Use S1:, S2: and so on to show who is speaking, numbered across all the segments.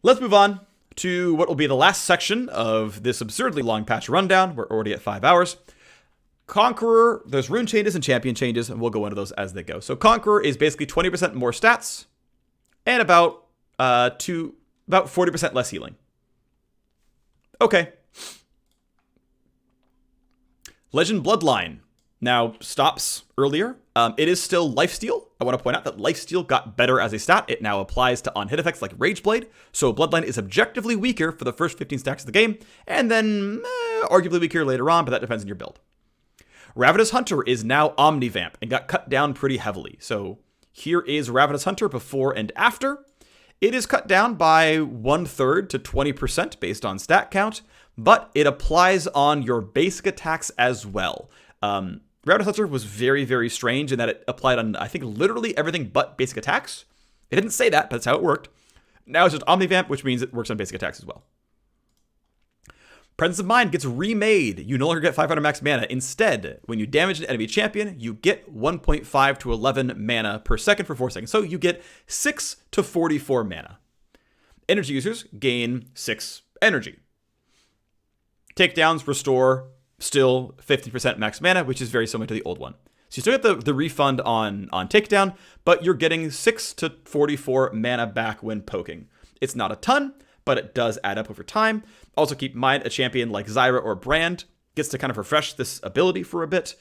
S1: Let's move on to what will be the last section of this absurdly long patch rundown. We're already at 5 hours. Conqueror, there's rune changes and champion changes, and we'll go into those as they go. So Conqueror is basically 20% more stats and about 40% less healing. Okay. Legend Bloodline now stops earlier. It is still lifesteal. I want to point out that lifesteal got better as a stat. It now applies to on-hit effects like Rage Blade. So Bloodline is objectively weaker for the first 15 stacks of the game, and then arguably weaker later on, but that depends on your build. Ravenous Hunter is now Omnivamp and got cut down pretty heavily. So here is Ravenous Hunter before and after. It is cut down by 1/3 to 20% based on stat count, but it applies on your basic attacks as well. Ravenous Hunter was very, very strange in that it applied on, I think, literally everything but basic attacks. It didn't say that, but that's how it worked. Now it's just Omnivamp, which means it works on basic attacks as well. Presence of Mind gets remade. You no longer get 500 max mana. Instead, when you damage an enemy champion, you get 1.5 to 11 mana per second for 4 seconds. So you get 6 to 44 mana. Energy users gain 6 energy. Takedowns restore still 50% max mana, which is very similar to the old one. So you still get the refund on takedown, but you're getting 6 to 44 mana back when poking. It's not a ton, but it does add up over time. Also keep in mind, a champion like Zyra or Brand gets to kind of refresh this ability for a bit.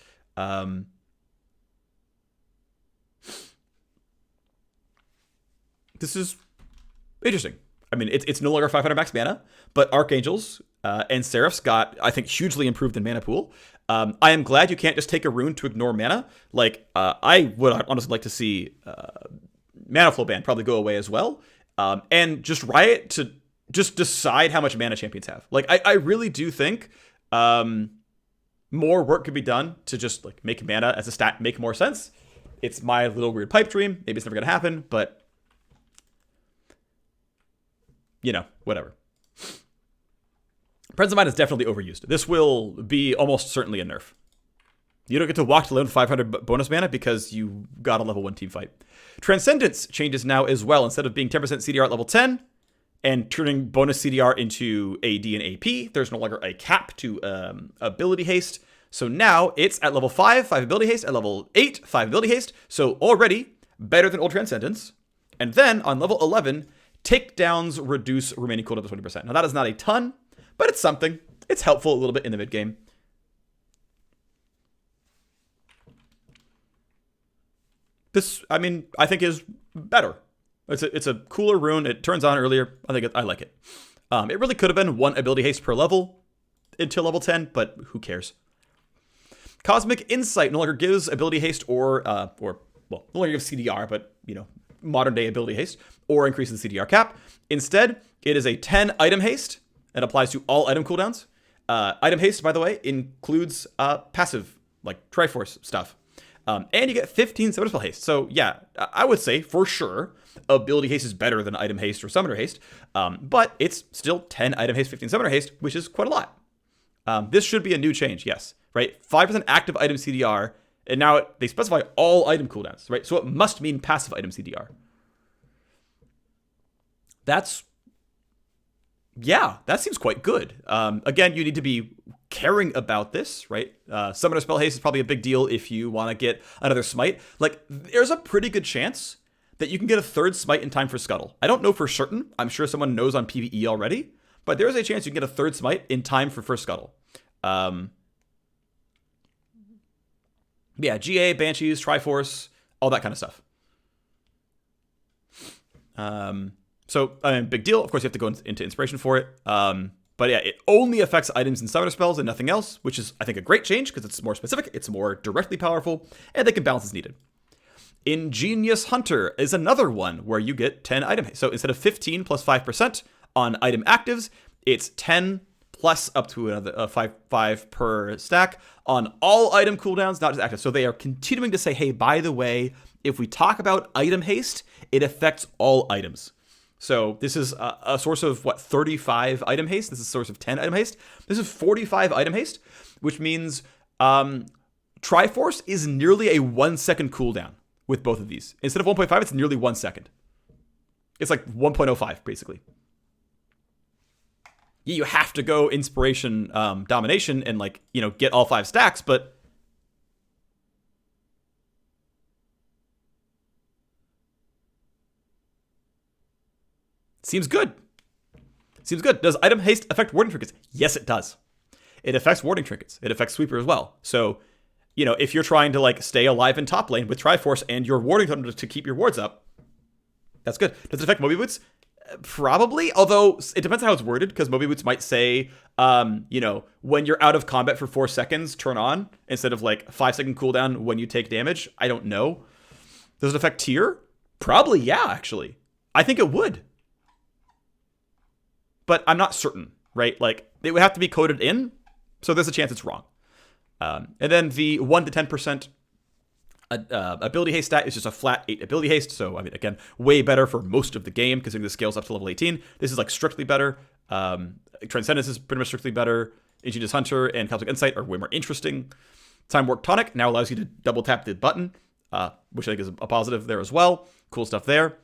S1: This is interesting. I mean, it's no longer 500 max mana, but Archangels and Seraphs got, I think, hugely improved in mana pool. I am glad you can't just take a rune to ignore mana. Like, I would honestly like to see mana flow ban probably go away as well. And just Riot to just decide how much mana champions have. Like, I really do think more work could be done to just like make mana as a stat make more sense. It's my little weird pipe dream. Maybe it's never going to happen, but you know, whatever. Presence of Mind is definitely overused. This will be almost certainly a nerf. You don't get to walk to level 500 bonus mana because you got a level 1 team fight. Transcendence changes now as well. Instead of being 10% CDR at level 10 and turning bonus CDR into AD and AP, there's no longer a cap to ability haste. So now it's at level 5 ability haste, at level 8, 5 ability haste. So already better than old Transcendence. And then on level 11, takedowns reduce remaining cooldown to 20%. Now that is not a ton, but it's something. It's helpful a little bit in the mid game. This, I mean, I think is better. It's a cooler rune. It turns on earlier. I like it. It really could have been 1 ability haste per level until level 10, but who cares? Cosmic Insight no longer gives ability haste or no longer gives CDR, but you know, modern day ability haste or increases the CDR cap. Instead, it is a 10 item haste and applies to all item cooldowns. Item haste, by the way, includes passive like Triforce stuff. And you get 15 Summoner Spell haste. So yeah, I would say for sure ability haste is better than item haste or summoner haste. But it's still 10 item haste, 15 summoner haste, which is quite a lot. This should be a new change, yes, right? 5% active item CDR, and now they specify all item cooldowns, right? So it must mean passive item CDR. That seems quite good. Again, you need to be caring about this, right? Summoner Spell haste is probably a big deal if you want to get another smite. Like, there's a pretty good chance that you can get a 3rd smite in time for Scuttle. I don't know for certain. I'm sure someone knows on PvE already, but there's a chance you can get a 3rd smite in time for first Scuttle. GA, Banshees, Triforce, all that kind of stuff. So, I mean, big deal. Of course, you have to go into inspiration for it. But yeah, it only affects items and summoner spells and nothing else, which is, I think, a great change because it's more specific, it's more directly powerful, and they can balance as needed. Ingenious Hunter is another one where you get 10 item haste. So instead of 15 plus 5% on item actives, it's 10 plus up to another 5 per stack on all item cooldowns, not just active. So they are continuing to say, hey, by the way, if we talk about item haste, it affects all items. So this is a source of, 35 item haste? This is a source of 10 item haste. This is 45 item haste, which means Triforce is nearly a 1 second cooldown with both of these. Instead of 1.5, it's nearly 1 second. It's like 1.05, basically. you have to go Inspiration Domination and, like, you know, get all 5 stacks, but seems good. Seems good. Does Item Haste affect Warding Trinkets? Yes, it does. It affects Warding Trinkets. It affects Sweeper as well. So, you know, if you're trying to, like, stay alive in top lane with Triforce and you're warding them to keep your wards up, that's good. Does it affect Moby Boots? Probably, although it depends on how it's worded, because Moby Boots might say, you know, when you're out of combat for 4 seconds, turn on, instead of, like, 5-second cooldown when you take damage. I don't know. Does it affect tier? Probably, yeah, actually. I think it would. But I'm not certain, right? Like, it would have to be coded in, so there's a chance it's wrong. And then the 1 to 10% ability haste stat is just a flat 8 ability haste. So, I mean, again, way better for most of the game, considering the scales up to level 18. This is, like, strictly better. Transcendence is pretty much strictly better. Ingenious Hunter and Cosmic Insight are way more interesting. Time Warp Tonic now allows you to double tap the button, which I think is a positive there as well. Cool stuff there.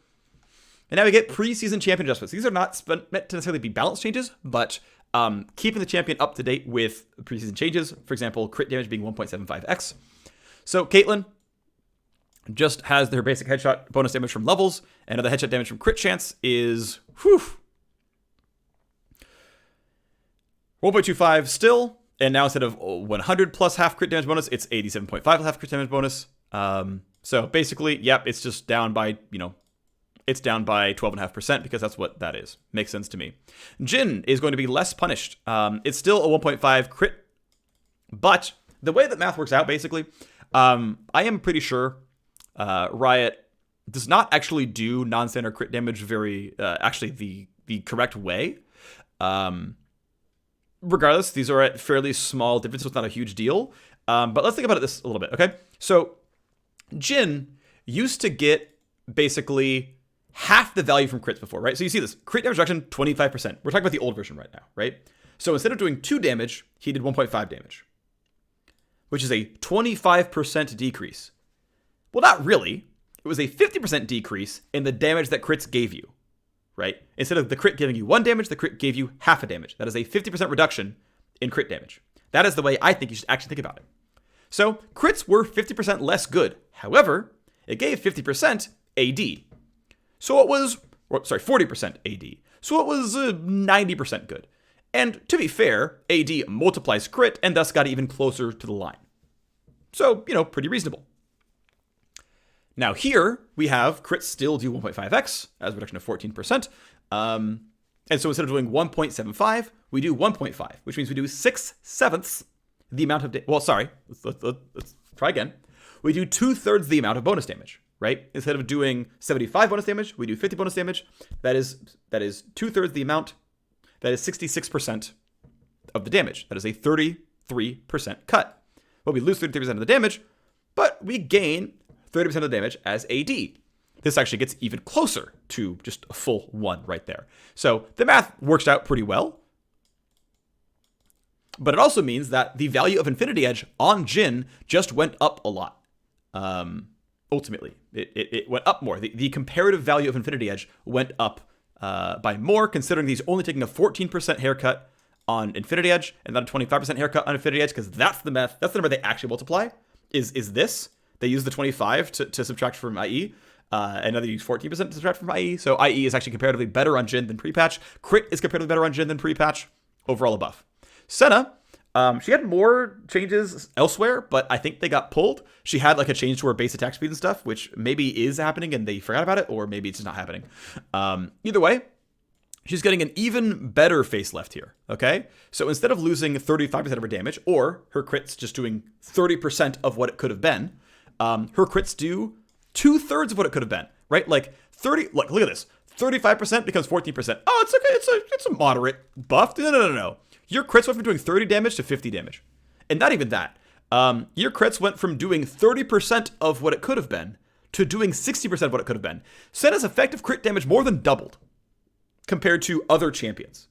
S1: And now we get preseason champion adjustments. These are not meant to necessarily be balance changes, but keeping the champion up to date with preseason changes. For example, crit damage being 1.75x. So Caitlyn just has their basic headshot bonus damage from levels, and the headshot damage from crit chance is 1.25 still, and now instead of 100 plus half crit damage bonus, it's 87.5 half crit damage bonus. So basically, yep, it's just down by, you know, it's down by 12.5% because that's what that is. Makes sense to me. Jhin is going to be less punished. It's still a 1.5 crit, but the way that math works out, basically, I am pretty sure Riot does not actually do non-standard crit damage actually the correct way. Regardless, these are at fairly small differences, so it's not a huge deal. But let's think about this a little bit, okay? So Jhin used to get basically half the value from crits before, right? So you see this, crit damage reduction, 25%. We're talking about the old version right now, right? So instead of doing 2 damage, he did 1.5 damage, which is a 25% decrease. Well, not really. It was a 50% decrease in the damage that crits gave you, right? Instead of the crit giving you 1 damage, the crit gave you half a damage. That is a 50% reduction in crit damage. That is the way I think you should actually think about it. So crits were 50% less good. However, it gave 50% AD. So it was, 40% AD. So it was 90% good. And to be fair, AD multiplies crit and thus got even closer to the line. So, you know, pretty reasonable. Now here, we have crits still do 1.5x as a reduction of 14%. And so instead of doing 1.75, we do 1.5, which means we do 6/7 the amount of well, sorry, let's try again. We do 2/3 the amount of bonus damage, right? Instead of doing 75 bonus damage, we do 50 bonus damage. That is 2/3 the amount. That is 66% of the damage. That is a 33% cut. Well, we lose 33% of the damage, but we gain 30% of the damage as AD. This actually gets even closer to just a full 1 right there. So the math works out pretty well. But it also means that the value of Infinity Edge on Jhin just went up a lot. Ultimately, it went up more. The comparative value of Infinity Edge went up by more, considering he's only taking a 14% haircut on Infinity Edge and not a 25% haircut on Infinity Edge, because that's the math. That's the number they actually multiply. Is this? They use the 25 to subtract from IE. And now they use 14% to subtract from IE. So IE is actually comparatively better on Jhin than pre-patch. Crit is comparatively better on Jhin than pre-patch. Overall a buff. Senna, she had more changes elsewhere, but I think they got pulled. She had like a change to her base attack speed and stuff, which maybe is happening and they forgot about it, or maybe it's just not happening. Either way, she's getting an even better facelift here, okay? So instead of losing 35% of her damage, or her crits just doing 30% of what it could have been, her crits do 2/3 of what it could have been, right? Like 30, look at this. 35% becomes 14%. Oh, it's okay. It's a moderate buff. No. Your crits went from doing 30 damage to 50 damage. And not even that. Your crits went from doing 30% of what it could have been to doing 60% of what it could have been. Senna's effective crit damage more than doubled compared to other champions.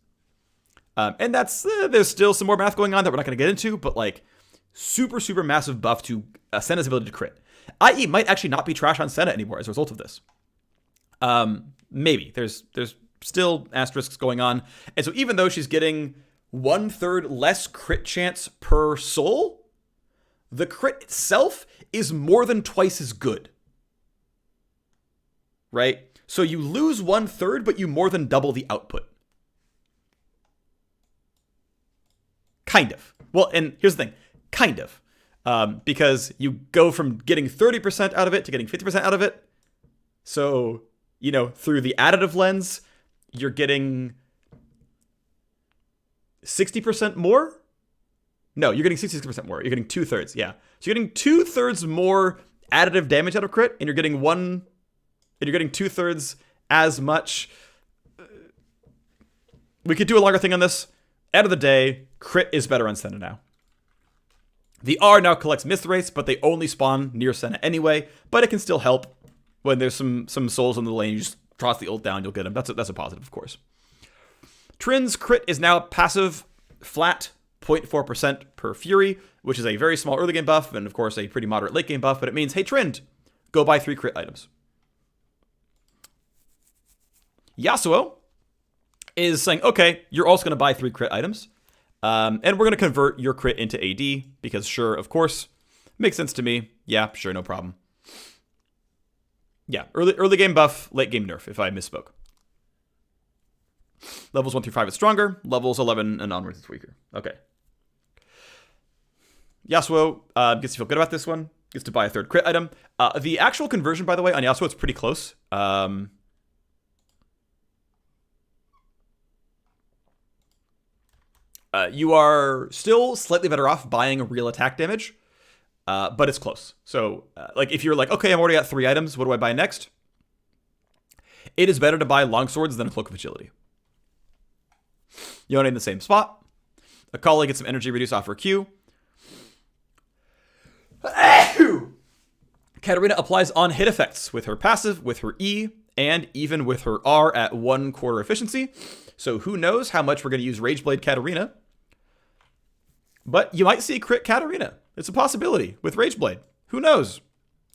S1: And that's, there's still some more math going on that we're not going to get into, but like super, super massive buff to Senna's ability to crit. IE might actually not be trash on Senna anymore as a result of this. Maybe. There's still asterisks going on. And so even though she's getting 1/3 less crit chance per soul, the crit itself is more than twice as good. Right? So you lose 1/3, but you more than double the output. Kind of. Well, and here's the thing. Kind of. Because you go from getting 30% out of it to getting 50% out of it. So, through the additive lens, you're getting 60% more? No, you're getting 66% more. You're getting 2/3, yeah. So you're getting 2/3 more additive damage out of crit, and you're getting 2/3 as much. We could do a longer thing on this. End of the day, crit is better on Senna now. The R now collects Myth Wraiths, but they only spawn near Senna anyway. But it can still help when there's some souls in the lane. You just toss the ult down, you'll get them. That's a positive, of course. Trin's crit is now passive, flat, 0.4% per Fury, which is a very small early game buff, and of course a pretty moderate late game buff. But it means, hey, Trin, go buy 3 crit items. Yasuo is saying, okay, you're also going to buy 3 crit items. And we're going to convert your crit into AD, because sure, of course. Makes sense to me. Yeah, sure, no problem. Yeah, early game buff, late game nerf, if I misspoke. Levels 1 through 5 is stronger. Levels 11 and onwards is weaker. Okay. Yasuo gets to feel good about this one. Gets to buy a 3rd crit item. The actual conversion, by the way, on Yasuo, it's pretty close. You are still slightly better off buying real attack damage, but it's close. So, if you're like, okay, I'm already at 3 items, what do I buy next? It is better to buy longswords than a Cloak of Agility. Yone in the same spot. Akali gets some energy reduce off her Q. Katarina applies on-hit effects with her passive, with her E, and even with her R at 1/4 efficiency. So who knows how much we're going to use Rageblade Katarina. But you might see crit Katarina. It's a possibility with Rageblade. Who knows?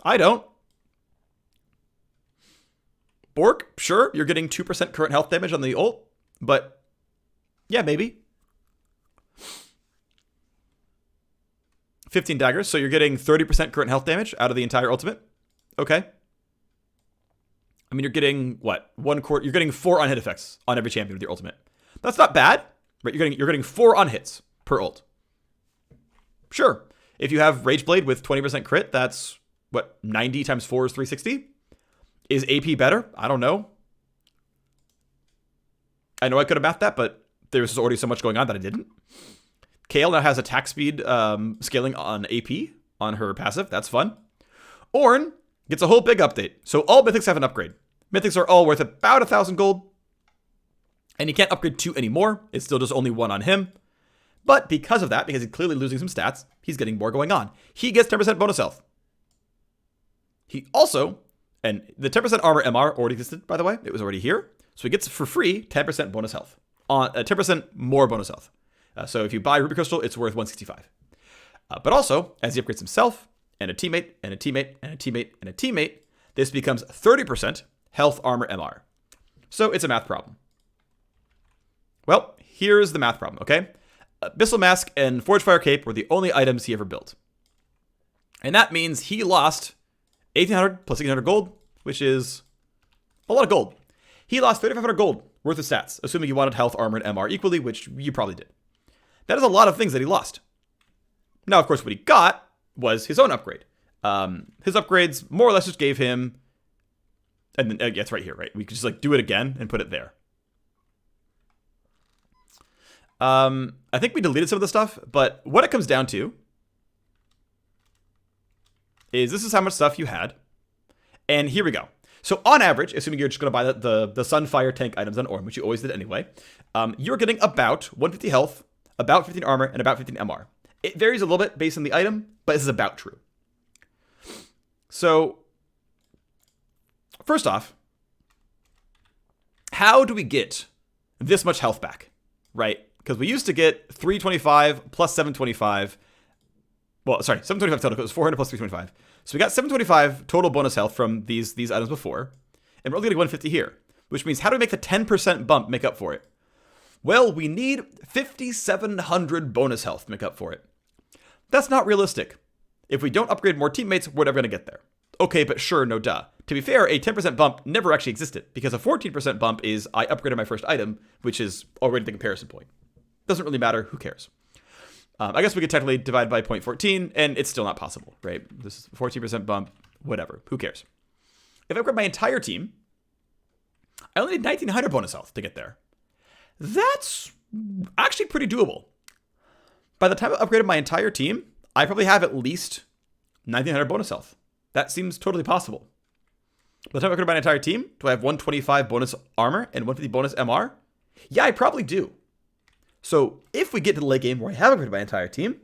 S1: I don't. Bork, sure, you're getting 2% current health damage on the ult. But, yeah, maybe. 15 daggers, so you're getting 30% current health damage out of the entire ultimate. Okay. I mean, you're getting, what? 1/4. You're getting 4 on-hit effects on every champion with your ultimate. That's not bad, right? You're getting 4 on-hits per ult. Sure. If you have Rageblade with 20% crit, that's, what, 90 times 4 is 360? Is AP better? I don't know. I know I could have mathed that, but there was already so much going on that I didn't. Kayle now has attack speed scaling on AP on her passive. That's fun. Ornn gets a whole big update. So all Mythics have an upgrade. Mythics are all worth about 1,000 gold. And you can't upgrade 2 anymore. It's still just only 1 on him. But because of that, because he's clearly losing some stats, he's getting more going on. He gets 10% bonus health. He also, and the 10% armor MR already existed, by the way. It was already here. So he gets for free 10% bonus health. 10% more bonus health. So if you buy Ruby Crystal, it's worth 165. But also, as he upgrades himself, and a teammate, and a teammate, and a teammate, and a teammate, this becomes 30% health armor MR. So it's a math problem. Well, here's the math problem, okay? Abyssal Mask and Forgefire Cape were the only items he ever built. And that means he lost 1,800 plus 1,800 gold, which is a lot of gold. He lost 3,500 gold worth of stats, assuming you wanted health, armor, and MR equally, which you probably did. That is a lot of things that he lost. Now, of course, what he got was his own upgrade. His upgrades more or less just gave him, and then, yeah, it's right here, right? We could just do it again and put it there. I think we deleted some of the stuff, but what it comes down to is this is how much stuff you had. And here we go. So on average, assuming you're just going to buy the Sunfire tank items on Ornn, which you always did anyway, you're getting about 150 health, about 15 armor, and about 15 MR. It varies a little bit based on the item, but this is about true. So, first off, how do we get this much health back, right? Because we used to get 325 plus 725. Well, sorry, 725 total. It was 400 plus 325. So we got 725 total bonus health from these items before, and we're only getting 150 here. which means how do we make the 10% bump make up for it? Well, we need 5,700 bonus health to make up for it. That's not realistic. If we don't upgrade more teammates, we're never going to get there. Okay, but sure, no duh. To be fair, a 10% bump never actually existed, because a 14% bump is I upgraded my first item, which is already the comparison point. Doesn't really matter, who cares? I guess we could technically divide by 0.14, and it's still not possible, right? This is a 14% bump, whatever, who cares? If I upgrade my entire team, I only need 1,900 bonus health to get there. That's actually pretty doable. By the time I upgraded my entire team, I probably have at least 1,900 bonus health. That seems totally possible. By the time I upgraded my entire team, do I have 125 bonus armor and 150 bonus MR? Yeah, I probably do. So if we get to the late game where I have upgraded my entire team,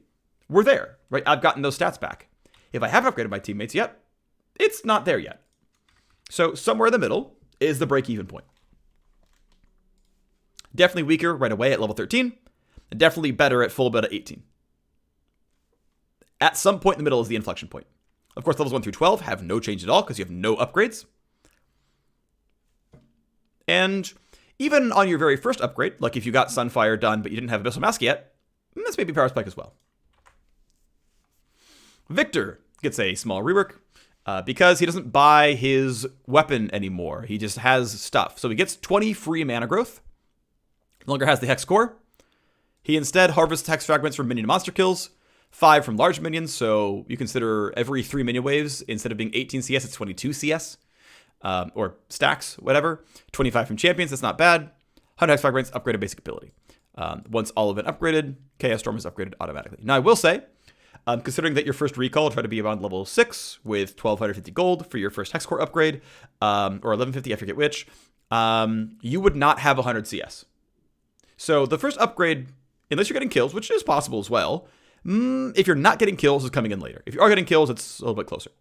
S1: we're there, right? I've gotten those stats back. If I haven't upgraded my teammates yet, it's not there yet. So somewhere in the middle is the break-even point. Definitely weaker right away at level 13, and definitely better at full build at 18. At some point in the middle is the inflection point. Of course, levels 1 through 12 have no change at all because you have no upgrades. And even on your very first upgrade, like if you got Sunfire done but you didn't have Abyssal Mask yet, that's maybe Power Spike as well. Victor gets a small rework because he doesn't buy his weapon anymore. He just has stuff. So he gets 20 free mana growth. No longer has the Hex Core. He instead harvests Hex Fragments from minion and monster kills, 5 from large minions, so you consider every 3 minion waves, instead of being 18 CS, it's 22 CS. Or stacks, whatever. 25 from champions, that's not bad. 100 Hex Fragments, upgraded basic ability. Once all of it upgraded, Chaos Storm is upgraded automatically. Now, I will say, considering that your first recall will try to be around level 6 with 1,250 gold for your first Hex Core upgrade, or 1,150, I forget which, you would not have 100 CS. So the first upgrade, unless you're getting kills, which is possible as well, if you're not getting kills, it's coming in later. If you are getting kills, it's a little bit closer.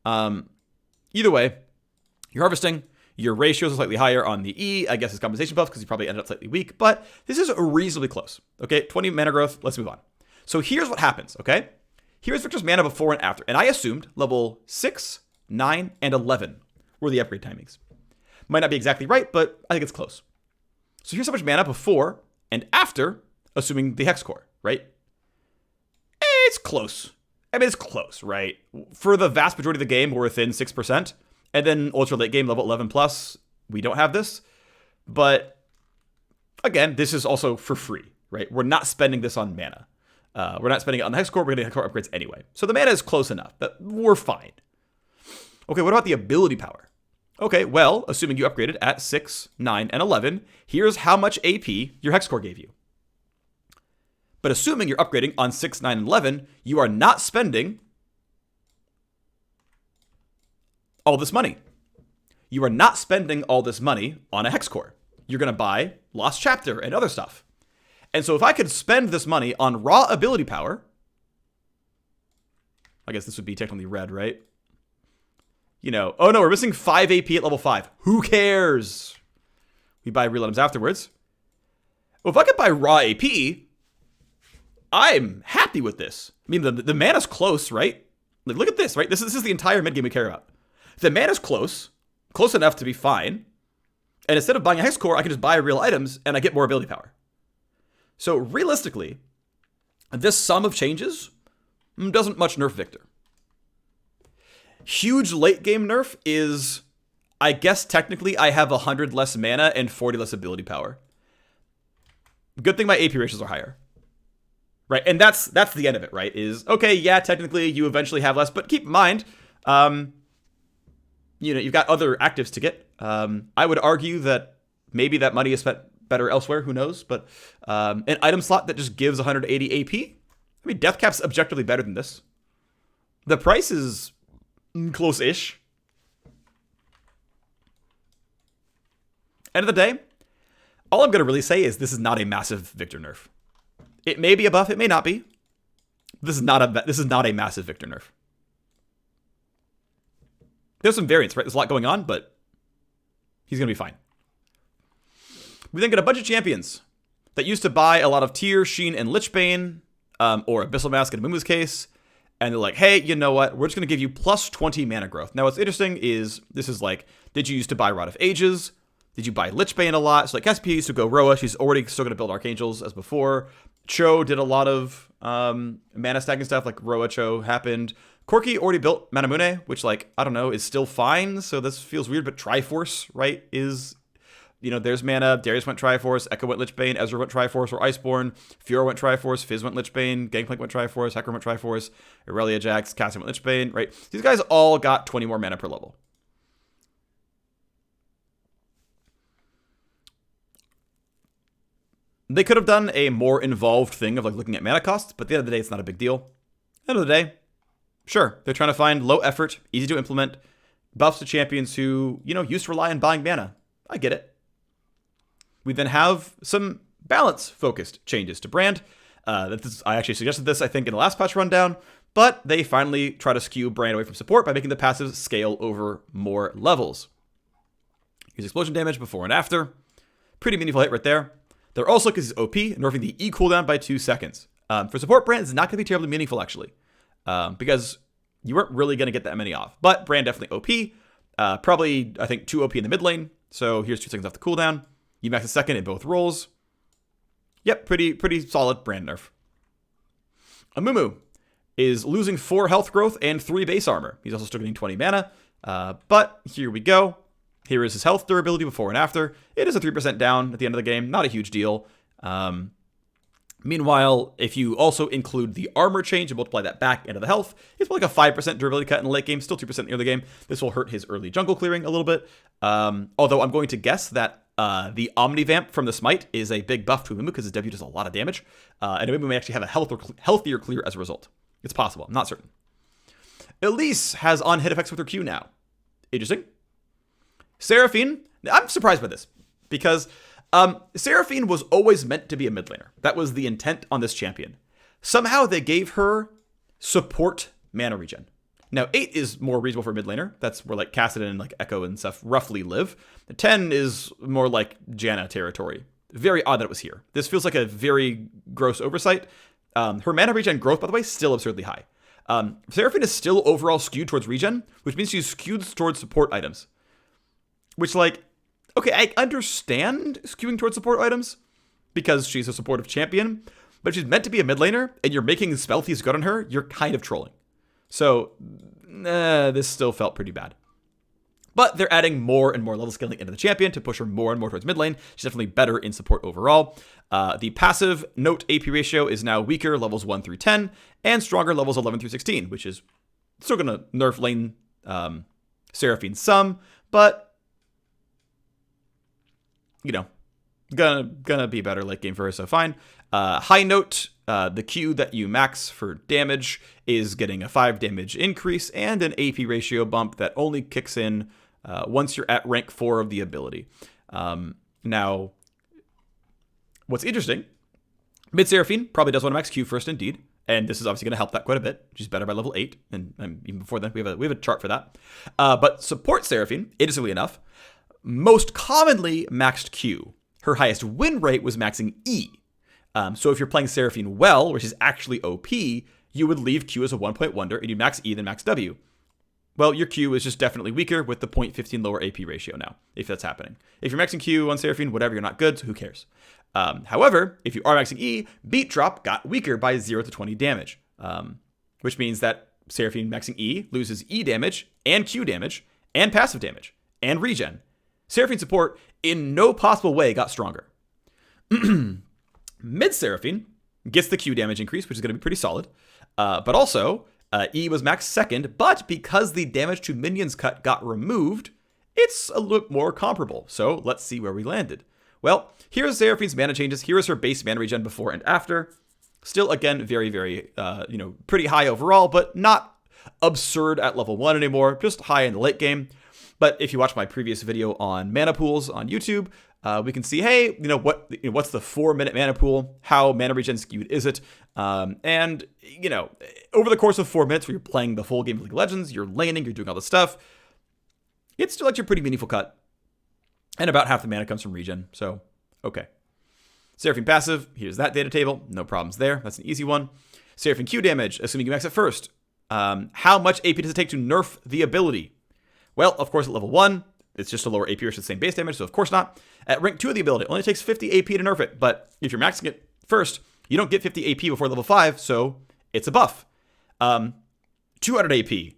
S1: Either way, you're harvesting. Your ratios are slightly higher on the E. I guess it's compensation buff because you probably ended up slightly weak, but this is reasonably close. Okay, 20 mana growth. Let's move on. So here's what happens, okay? Here's Victor's mana before and after. And I assumed level 6, 9, and 11 were the upgrade timings. Might not be exactly right, but I think it's close. So here's how much mana before and after, assuming the Hex Core, right? It's close. I mean, it's close, right? For the vast majority of the game, we're within 6%. And then ultra late game, level 11 plus, we don't have this. But again, this is also for free, right? We're not spending this on mana. We're not spending it on the Hex Core. We're getting Hex Core upgrades anyway. So the mana is close enough that we're fine. Okay, what about the ability power? Okay, well, assuming you upgraded at 6, 9, and 11, here's how much AP your Hex Core gave you. But assuming you're upgrading on 6, 9, and 11, you are not spending all this money. You are not spending all this money on a Hex Core. You're going to buy Lost Chapter and other stuff. And so if I could spend this money on raw ability power, I guess this would be technically red, right? You know, oh no, we're missing 5 AP at level 5. Who cares? We buy real items afterwards. Well, if I could buy raw AP, I'm happy with this. I mean, the mana's close, right? Like, look at this, right? This is the entire mid game we care about. The mana's close enough to be fine. And instead of buying a Hex Core, I can just buy real items and I get more ability power. So realistically, this sum of changes doesn't much nerf Victor. Huge late game nerf is, I guess technically I have 100 less mana and 40 less ability power. Good thing my AP ratios are higher. Right, and that's the end of it, right? Is, okay, yeah, technically you eventually have less, but keep in mind, you know, you've got other actives to get. I would argue that maybe that money is spent better elsewhere, who knows? But an item slot that just gives 180 AP, I mean, Death Cap's objectively better than this. The price is close-ish. End of the day, all I'm going to really say is this is not a massive Victor nerf. It may be a buff, it may not be. This is not a massive Victor nerf. There's some variants, right? There's a lot going on, but he's going to be fine. We then get a bunch of champions that used to buy a lot of Tyr, Sheen, and Lichbane, or Abyssal Mask in Mumu's case, and they're like, hey, you know what? We're just going to give you plus 20 mana growth. Now, what's interesting is this is like, did you used to buy Rod of Ages? Did you buy Lichbane a lot? So like Cassiopeia used to go Roa. She's already still going to build Archangels as before. Cho did a lot of mana stacking stuff, like Roa Cho happened. Corki already built Manamune, which, like, I don't know, is still fine. So this feels weird, but Triforce, right, is, you know, there's mana. Darius went Triforce, Echo went Lichbane, Ezra went Triforce or Iceborne, Fiora went Triforce, Fizz went Lichbane, Gangplank went Triforce, Hecarim went Triforce, Aurelia Jax, Cassian went Lichbane, right? These guys all got 20 more mana per level. They could have done a more involved thing of like looking at mana costs, but at the end of the day, it's not a big deal. End of the day, sure, they're trying to find low effort, easy to implement buffs to champions who, you know, used to rely on buying mana. I get it. We then have some balance-focused changes to Brand. I actually suggested this, I think, in the last patch rundown, but they finally try to skew Brand away from support by making the passives scale over more levels. Use explosion damage before and after. Pretty meaningful hit right there. They're also, because it's OP, nerfing the E cooldown by 2 seconds. For support, Brand is not going to be terribly meaningful, actually, because you weren't really going to get that many off. But Brand definitely OP. Probably, I think, 2 OP in the mid lane. So here's 2 seconds off the cooldown. You max a second in both roles. Yep, pretty solid Brand nerf. Amumu is losing 4 health growth and 3 base armor. He's also still getting 20 mana. But here we go. Here is his health durability before and after. It is a 3% down at the end of the game. Not a huge deal. Meanwhile, if you also include the armor change and multiply that back into the health, it's like a 5% durability cut in the late game, still 2% in the early game. This will hurt his early jungle clearing a little bit. Although I'm going to guess that the Omnivamp from the Smite is a big buff to Amumu because his W does a lot of damage. And Amumu may actually have a healthier clear as a result. It's possible. I'm not certain. Elise has on-hit effects with her Q now. Interesting. Seraphine, I'm surprised by this because Seraphine was always meant to be a mid laner. That was the intent on this champion. Somehow they gave her support mana regen. Now 8 is more reasonable for a mid laner. That's where like Kassadin and like Echo and stuff roughly live. 10 is more like Janna territory. Very odd that it was here. This feels like a very gross oversight. Her mana regen growth, by the way, still absurdly high. Seraphine is still overall skewed towards regen, which means she's skewed towards support items. Which, like, okay, I understand skewing towards support items because she's a supportive champion, but if she's meant to be a mid laner and you're making spell thieves good on her, you're kind of trolling. So, this still felt pretty bad. But they're adding more and more level scaling into the champion to push her more and more towards mid lane. She's definitely better in support overall. The passive note AP ratio is now weaker, levels 1 through 10, and stronger levels 11 through 16, which is still going to nerf lane Seraphine some, but you know, gonna be better late game for her, so fine. High note, the Q that you max for damage is getting a 5 damage increase and an AP ratio bump that only kicks in once you're at rank 4 of the ability. Now, what's interesting, mid Seraphine probably does want to max Q first indeed, and this is obviously going to help that quite a bit. She's better by level 8, and even before then, we have a chart for that. But support Seraphine, interestingly enough, most commonly maxed Q. Her highest win rate was maxing E. So if you're playing Seraphine well, which is actually OP, you would leave Q as a 1-point wonder and you max E then max W. Well, your Q is just definitely weaker with the 0.15 lower AP ratio now, if that's happening. If you're maxing Q on Seraphine, whatever, you're not good, so who cares? However, if you are maxing E, beat drop got weaker by 0 to 20 damage, which means that Seraphine maxing E loses E damage and Q damage and passive damage and regen. Seraphine support in no possible way got stronger. Mid Seraphine gets the Q damage increase, which is going to be pretty solid. But also, E was maxed second, but because the damage to minions cut got removed, it's a little more comparable. So let's see where we landed. Well, here's Seraphine's mana changes. Here is her base mana regen before and after. Still, again, very, very, pretty high overall, but not absurd at level 1 anymore. Just high in the late game. But if you watch my previous video on mana pools on YouTube, we can see, hey, what's the 4-minute mana pool? How mana regen skewed is it? And, over the course of 4 minutes where you're playing the full game of League of Legends, you're laning, you're doing all this stuff, it's still actually a pretty meaningful cut. And about half the mana comes from regen, so okay. Seraphine passive, here's that data table. No problems there. That's an easy one. Seraphine Q damage, assuming you max it first. How much AP does it take to nerf the ability? Well, of course, at level 1, it's just a lower AP ratio, the same base damage, so of course not. At rank 2 of the ability, it only takes 50 AP to nerf it, but if you're maxing it first, you don't get 50 AP before level 5, so it's a buff. 200 AP,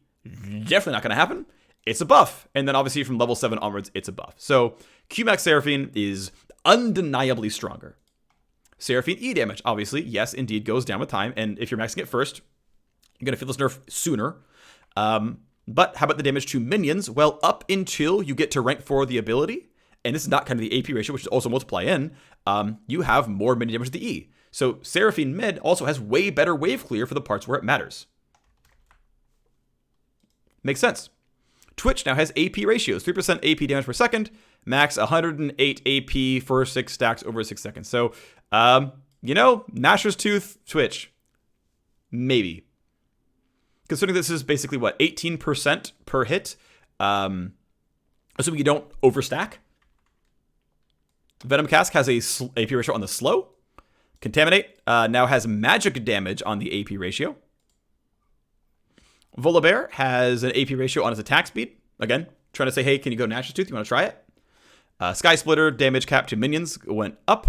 S1: definitely not going to happen. It's a buff. And then obviously from level 7 onwards, it's a buff. So Qmax Seraphine is undeniably stronger. Seraphine E damage, obviously, yes, indeed, goes down with time. And if you're maxing it first, you're going to feel this nerf sooner. But how about the damage to minions? Well, up until you get to rank 4 of the ability, and this is not kind of the AP ratio, which is also multiply in, you have more minion damage to the E. So Seraphine mid also has way better wave clear for the parts where it matters. Makes sense. Twitch now has AP ratios, 3% AP damage per second, max 108 AP for 6 stacks over 6 seconds. So, Gnasher's Tooth, Twitch, maybe. Considering this is basically, 18% per hit, assuming you don't overstack. Venom Cask has a AP ratio on the slow. Contaminate now has magic damage on the AP ratio. Vola Bear has an AP ratio on his attack speed. Again, trying to say, hey, can you go Gnasher's Tooth? You want to try it? Sky Splitter damage cap to minions went up.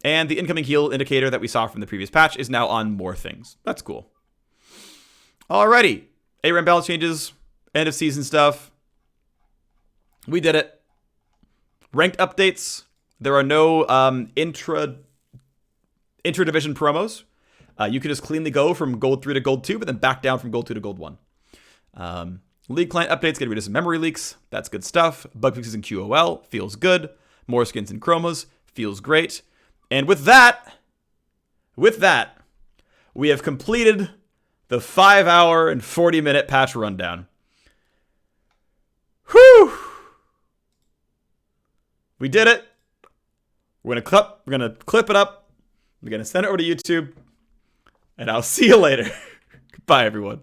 S1: And the incoming heal indicator that we saw from the previous patch is now on more things. That's cool. Alrighty. ARAM balance changes. End of season stuff. We did it. Ranked updates. There are no intra-division promos. You can just cleanly go from Gold 3 to Gold 2, but then back down from Gold 2 to Gold 1. League client updates, getting rid of some memory leaks. That's good stuff. Bug fixes in QOL. Feels good. More skins and chromas. Feels great. And with that, we have completed the 5-hour and 40-minute patch rundown. Whew! We did it. We're gonna clip it up. We're gonna send it over to YouTube. And I'll see you later. Bye, everyone.